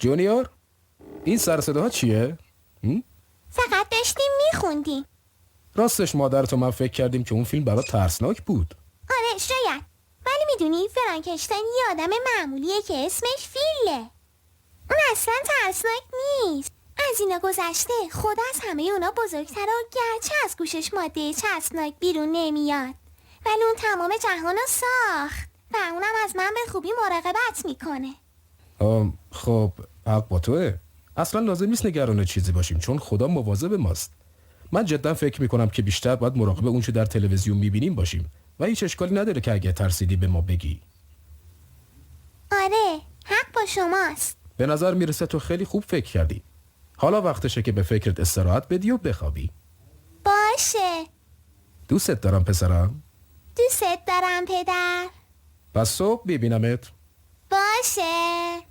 جونیور این سر صداها چیه؟ فقط داشتیم میخوندیم. راستش مادرت و من فکر کردیم که اون فیلم برات ترسناک بود. آره شاید، ولی میدونی فرانکشتاین یه آدم معمولیه که اسمش فیله. اون اصلا ترسناک نیست. از اینا گذشته خدا از همه اونا بزرگتر و گرچه از گوشش ماده ترسناک بیرون نمیاد، ولی اون تمام جهانو ساخت و اونم از من به خوبی مراقبت میکنه. خب حق با توه. اصلا لازم نیست نگران چیزی باشیم چون خدا مواظب ماست. من جدا فکر میکنم که بیشتر باید مراقب اون چه در تلویزیون میبینیم باشیم و هیچ اشکالی نداره که اگه ترسیدی به ما بگی. آره حق با شماست. به نظر میرسه تو خیلی خوب فکر کردی. حالا وقتشه که به فکرت استراحت بدی و بخوابی. باشه. دوستت دارم پسرم. دوستت دارم پدر. پس صبح ببینمت. باشه.